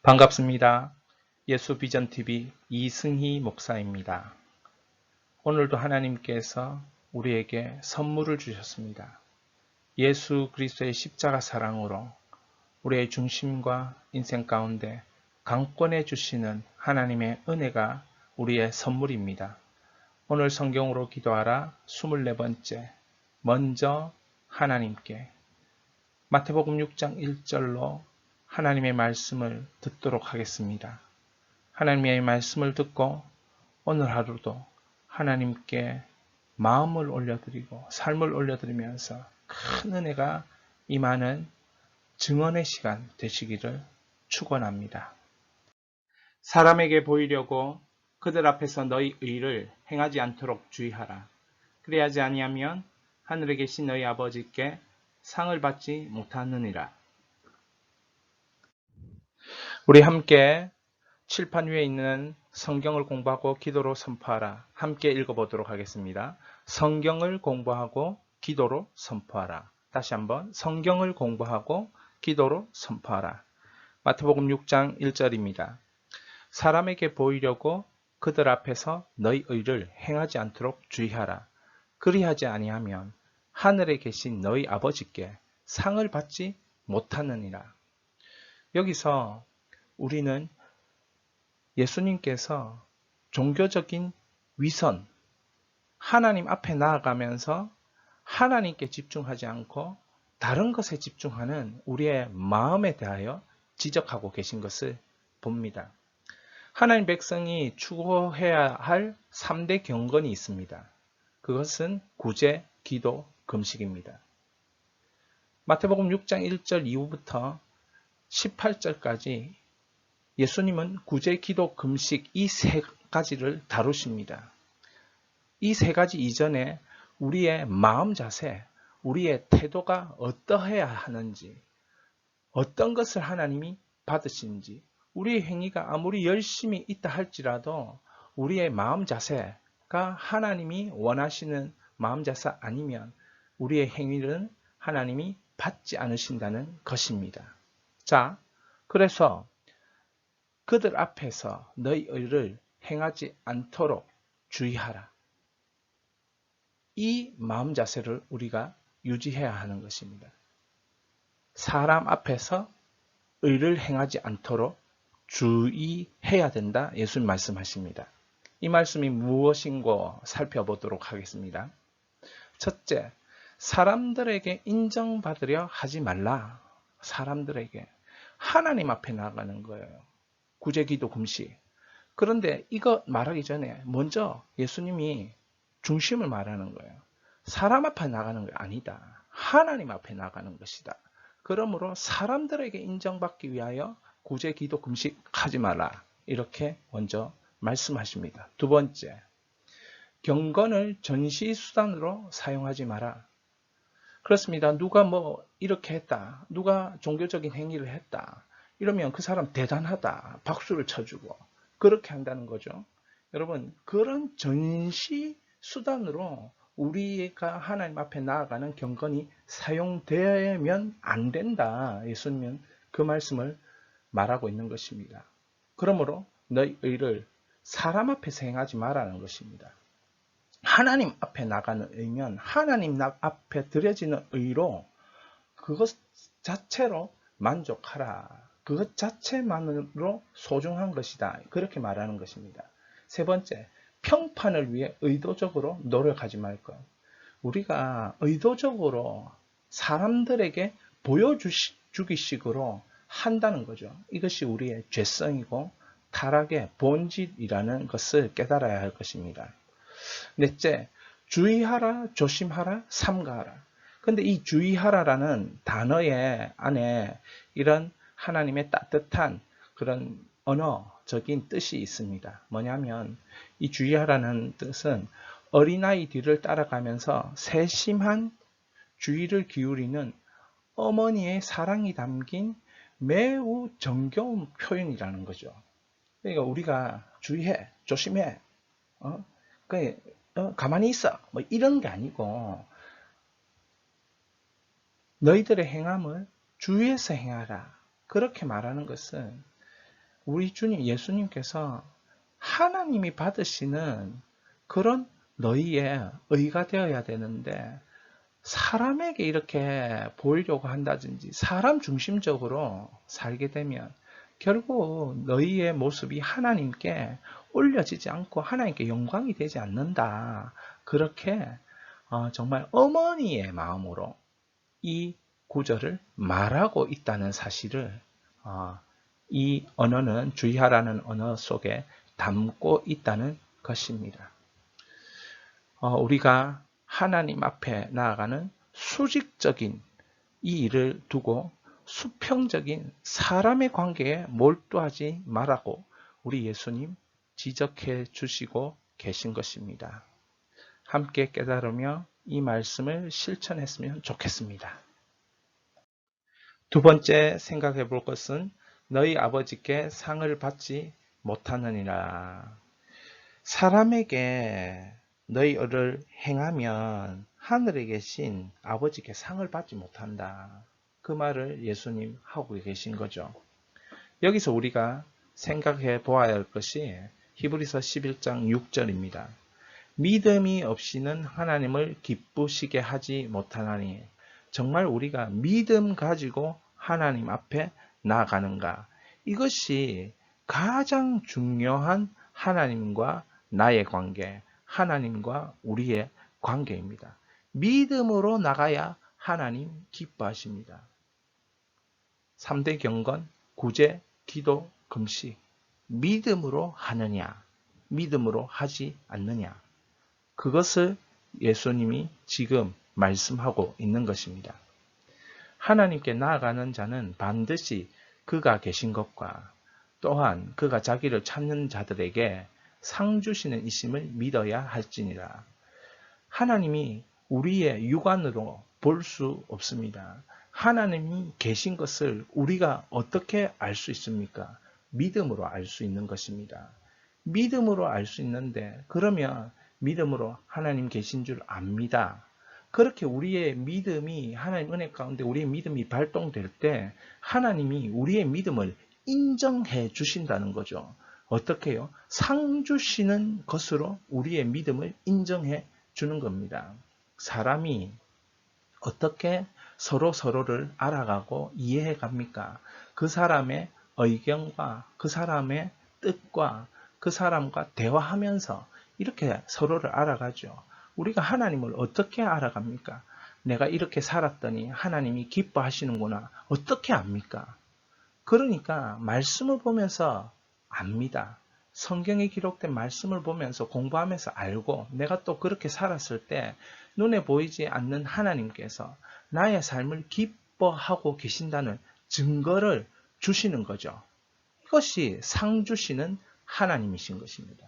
반갑습니다. 예수비전TV 이승희 목사입니다. 오늘도 하나님께서 우리에게 선물을 주셨습니다. 예수 그리스도의 십자가 사랑으로 우리의 중심과 인생 가운데 강권해 주시는 하나님의 은혜가 우리의 선물입니다. 오늘 성경으로 기도하라 24번째, 먼저 하나님께. 마태복음 6장 1절로 하나님의 말씀을 듣도록 하겠습니다. 하나님의 말씀을 듣고 오늘 하루도 하나님께 마음을 올려드리고 삶을 올려드리면서 큰 은혜가 임하는 증언의 시간 되시기를 축원합니다. 사람에게 보이려고 그들 앞에서 너희 의를 행하지 않도록 주의하라. 그래야지 아니하면 하늘에 계신 너희 아버지께 상을 받지 못하느니라. 우리 함께 칠판 위에 있는 성경을 공부하고 기도로 선포하라. 함께 읽어보도록 하겠습니다. 성경을 공부하고 기도로 선포하라. 다시 한번 성경을 공부하고 기도로 선포하라. 마태복음 6장 1절입니다. 사람에게 보이려고 그들 앞에서 너희 의를 행하지 않도록 주의하라. 그리하지 아니하면 하늘에 계신 너희 아버지께 상을 받지 못하느니라. 여기서 우리는 예수님께서 종교적인 위선, 하나님 앞에 나아가면서 하나님께 집중하지 않고 다른 것에 집중하는 우리의 마음에 대하여 지적하고 계신 것을 봅니다. 하나님 백성이 추구해야 할 3대 경건이 있습니다. 그것은 구제, 기도, 금식입니다. 마태복음 6장 1절 이후부터 18절까지 예수님은 구제, 기도, 금식 이 세 가지를 다루십니다. 이 세 가지 이전에 우리의 마음 자세, 우리의 태도가 어떠해야 하는지, 어떤 것을 하나님이 받으시는지, 우리의 행위가 아무리 열심히 있다 할지라도 우리의 마음 자세가 하나님이 원하시는 마음 자세 아니면 우리의 행위는 하나님이 받지 않으신다는 것입니다. 자, 그래서 그들 앞에서 너희 의를 행하지 않도록 주의하라. 이 마음 자세를 우리가 유지해야 하는 것입니다. 사람 앞에서 의를 행하지 않도록 주의해야 된다. 예수님 말씀하십니다. 이 말씀이 무엇인고 살펴보도록 하겠습니다. 첫째, 사람들에게 인정받으려 하지 말라. 사람들에게 하나님 앞에 나아가는 거예요. 구제, 기도, 금식. 그런데 이거 말하기 전에 먼저 예수님이 중심을 말하는 거예요. 사람 앞에 나가는 게 아니다. 하나님 앞에 나가는 것이다. 그러므로 사람들에게 인정받기 위하여 구제, 기도, 금식 하지 마라. 이렇게 먼저 말씀하십니다. 두 번째, 경건을 전시수단으로 사용하지 마라. 그렇습니다. 누가 뭐 이렇게 했다. 누가 종교적인 행위를 했다. 이러면 그 사람 대단하다. 박수를 쳐주고 그렇게 한다는 거죠. 여러분, 그런 전시 수단으로 우리가 하나님 앞에 나아가는 경건이 사용되면 안 된다. 예수님은 그 말씀을 말하고 있는 것입니다. 그러므로 너희 의를 사람 앞에서 행하지 말라는 것입니다. 하나님 앞에 나가는 의면 하나님 앞에 드려지는 의로 그것 자체로 만족하라. 그것 자체만으로 소중한 것이다. 그렇게 말하는 것입니다. 세 번째, 평판을 위해 의도적으로 노력하지 말 것. 우리가 의도적으로 사람들에게 보여주기식으로 한다는 거죠. 이것이 우리의 죄성이고 타락의 본질이라는 것을 깨달아야 할 것입니다. 넷째, 주의하라, 조심하라, 삼가하라. 근데 이 주의하라라는 단어의 안에 이런 하나님의 따뜻한 그런 언어적인 뜻이 있습니다. 뭐냐면 이 주의하라는 뜻은 어린아이 뒤를 따라가면서 세심한 주의를 기울이는 어머니의 사랑이 담긴 매우 정겨운 표현이라는 거죠. 그러니까 우리가 주의해, 조심해, 가만히 있어, 뭐 이런 게 아니고 너희들의 행함을 주의해서 행하라. 그렇게 말하는 것은 우리 주님 예수님께서 하나님이 받으시는 그런 너희의 의가 되어야 되는데 사람에게 이렇게 보이려고 한다든지 사람 중심적으로 살게 되면 결국 너희의 모습이 하나님께 올려지지 않고 하나님께 영광이 되지 않는다. 그렇게 정말 어머니의 마음으로 이 구절을 말하고 있다는 사실을 이 언어는 주의하라는 언어 속에 담고 있다는 것입니다. 우리가 하나님 앞에 나아가는 수직적인 이 일을 두고 수평적인 사람의 관계에 몰두하지 말라고 우리 예수님 지적해 주시고 계신 것입니다. 함께 깨달으며 이 말씀을 실천했으면 좋겠습니다. 두 번째 생각해 볼 것은 너희 아버지께 상을 받지 못하느니라. 사람에게 너희 을을 행하면 하늘에 계신 아버지께 상을 받지 못한다. 그 말을 예수님 하고 계신 거죠. 여기서 우리가 생각해 보아야 할 것이 히브리서 11장 6절입니다. 믿음이 없이는 하나님을 기쁘시게 하지 못하나니. 정말 우리가 믿음 가지고 하나님 앞에 나아가는가? 이것이 가장 중요한 하나님과 나의 관계, 하나님과 우리의 관계입니다. 믿음으로 나가야 하나님 기뻐하십니다. 3대 경건, 구제, 기도, 금식. 믿음으로 하느냐, 믿음으로 하지 않느냐. 그것을 예수님이 지금 말씀하고 있는 것입니다. 하나님께 나아가는 자는 반드시 그가 계신 것과 또한 그가 자기를 찾는 자들에게 상 주시는 이심을 믿어야 할지니라. 하나님이 우리의 육안으로 볼 수 없습니다. 하나님이 계신 것을 우리가 어떻게 알 수 있습니까? 믿음으로 알 수 있는 것입니다. 믿음으로 알 수 있는데 그러면 믿음으로 하나님 계신 줄 압니다. 그렇게 우리의 믿음이 하나님 은혜 가운데 우리의 믿음이 발동될 때 하나님이 우리의 믿음을 인정해 주신다는 거죠. 어떻게 해요? 상 주시는 것으로 우리의 믿음을 인정해 주는 겁니다. 사람이 어떻게 서로를 알아가고 이해해 갑니까? 그 사람의 의견과 그 사람의 뜻과 그 사람과 대화하면서 이렇게 서로를 알아가죠. 우리가 하나님을 어떻게 알아갑니까? 내가 이렇게 살았더니 하나님이 기뻐하시는구나. 어떻게 압니까? 그러니까 말씀을 보면서 압니다. 성경에 기록된 말씀을 보면서 공부하면서 알고 내가 또 그렇게 살았을 때 눈에 보이지 않는 하나님께서 나의 삶을 기뻐하고 계신다는 증거를 주시는 거죠. 이것이 상 주시는 하나님이신 것입니다.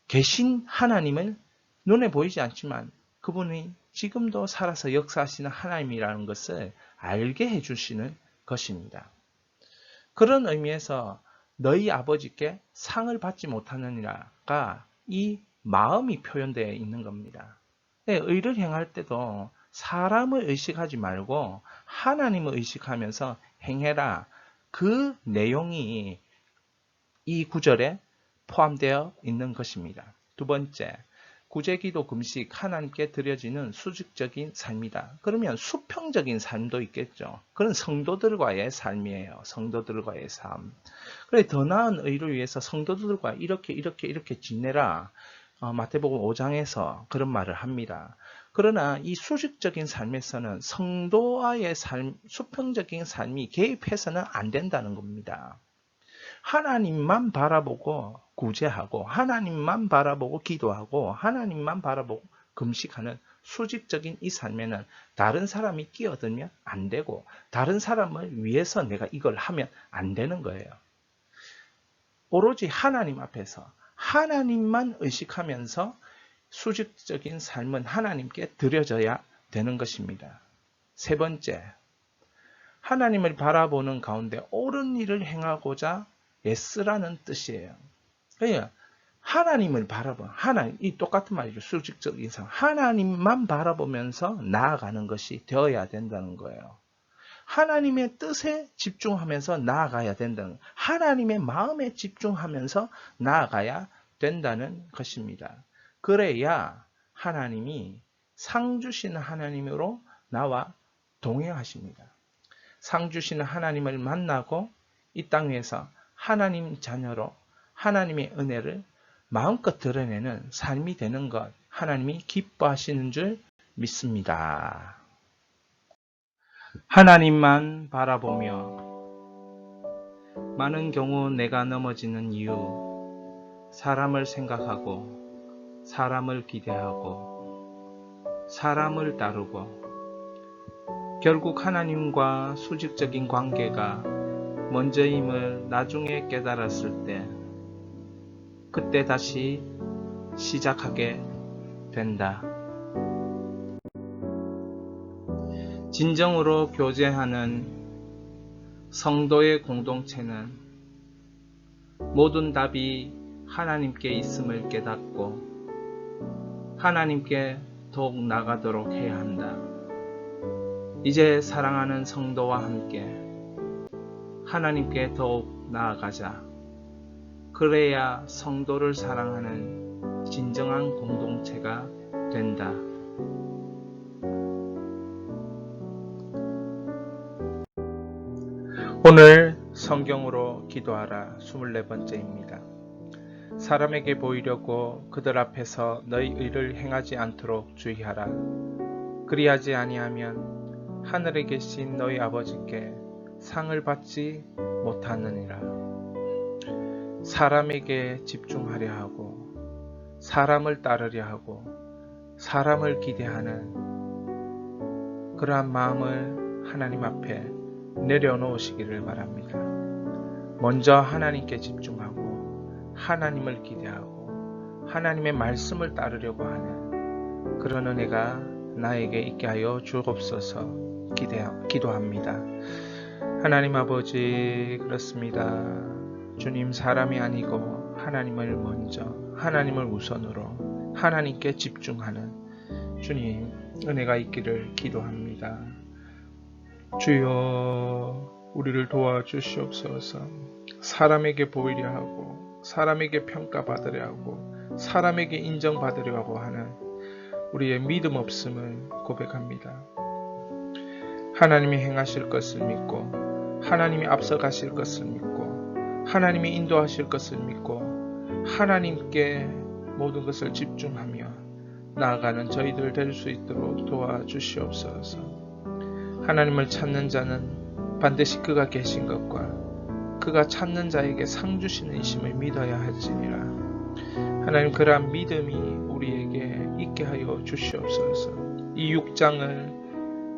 계신 하나님을 눈에 보이지 않지만 그분이 지금도 살아서 역사하시는 하나님이라는 것을 알게 해주시는 것입니다. 그런 의미에서 너희 아버지께 상을 받지 못하느니라가 이 마음이 표현되어 있는 겁니다. 의를 행할 때도 사람을 의식하지 말고 하나님을 의식하면서 행해라. 그 내용이 이 구절에 포함되어 있는 것입니다. 두 번째, 구제기도 금식 하나님께 드려지는 수직적인 삶이다. 그러면 수평적인 삶도 있겠죠. 그런 성도들과의 삶이에요. 성도들과의 삶. 그래 더 나은 의를 위해서 성도들과 이렇게 지내라. 마태복음 5장에서 그런 말을 합니다. 그러나 이 수직적인 삶에서는 성도와의 삶, 수평적인 삶이 개입해서는 안 된다는 겁니다. 하나님만 바라보고 구제하고 하나님만 바라보고 기도하고 하나님만 바라보고 금식하는 수직적인 이 삶에는 다른 사람이 끼어들면 안 되고 다른 사람을 위해서 내가 이걸 하면 안 되는 거예요. 오로지 하나님 앞에서 하나님만 의식하면서 수직적인 삶은 하나님께 드려져야 되는 것입니다. 세 번째, 하나님을 바라보는 가운데 옳은 일을 행하고자 애쓰라는 뜻이에요. 그러니까 하나님을 바라보, 이 똑같은 말이죠. 수직적인 삶. 하나님만 바라보면서 나아가는 것이 되어야 된다는 거예요. 하나님의 뜻에 집중하면서 나아가야 된다는, 하나님의 마음에 집중하면서 나아가야 된다는 것입니다. 그래야 하나님이 상 주시는 하나님으로 나와 동행하십니다. 상 주시는 하나님을 만나고 이 땅 위에서 하나님 자녀로 하나님의 은혜를 마음껏 드러내는 삶이 되는 것, 하나님이 기뻐하시는 줄 믿습니다. 하나님만 바라보며 많은 경우 내가 넘어지는 이유, 사람을 생각하고 사람을 기대하고 사람을 따르고 결국 하나님과 수직적인 관계가 먼저임을 나중에 깨달았을 때 그때 다시 시작하게 된다. 진정으로 교제하는 성도의 공동체는 모든 답이 하나님께 있음을 깨닫고 하나님께 더욱 나가도록 해야 한다. 이제 사랑하는 성도와 함께 하나님께 더욱 나아가자. 그래야 성도를 사랑하는 진정한 공동체가 된다. 오늘 성경으로 기도하라 24번째입니다. 사람에게 보이려고 그들 앞에서 너희 의를 행하지 않도록 주의하라. 그리하지 아니하면 하늘에 계신 너희 아버지께 상을 받지 못하느니라. 사람에게 집중하려 하고 사람을 따르려 하고 사람을 기대하는 그러한 마음을 하나님 앞에 내려놓으시기를 바랍니다. 먼저 하나님께 집중하고 하나님을 기대하고 하나님의 말씀을 따르려고 하는 그런 은혜가 나에게 있게 하여 주옵소서 기도합니다. 하나님 아버지, 그렇습니다. 주님, 사람이 아니고 하나님을 먼저, 하나님을 우선으로 하나님께 집중하는 주님 은혜가 있기를 기도합니다. 주여, 우리를 도와주시옵소서. 사람에게 보이려 하고 사람에게 평가받으려 하고 사람에게 인정받으려 하고 하는 우리의 믿음 없음을 고백합니다. 하나님이 행하실 것을 믿고 하나님이 앞서가실 것을 믿고 하나님이 인도하실 것을 믿고 하나님께 모든 것을 집중하며 나아가는 저희들 될 수 있도록 도와주시옵소서. 하나님을 찾는 자는 반드시 그가 계신 것과 그가 찾는 자에게 상 주시는 이심을 믿어야 할지니라. 하나님, 그러한 믿음이 우리에게 있게 하여 주시옵소서. 이 6장을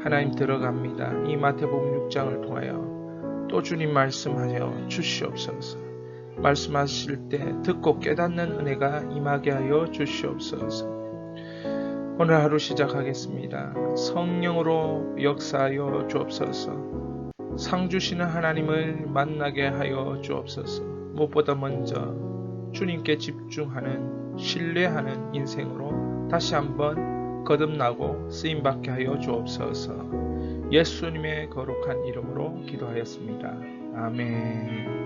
하나님 들어갑니다. 이 마태복음 6장을 통하여 또 주님 말씀하여 주시옵소서. 말씀하실 때 듣고 깨닫는 은혜가 임하게 하여 주시옵소서. 오늘 하루 시작하겠습니다. 성령으로 역사하여 주옵소서. 상 주시는 하나님을 만나게 하여 주옵소서. 무엇보다 먼저 주님께 집중하는, 신뢰하는 인생으로 다시 한번 거듭나고 쓰임받게 하여 주옵소서. 예수님의 거룩한 이름으로 기도하였습니다. 아멘.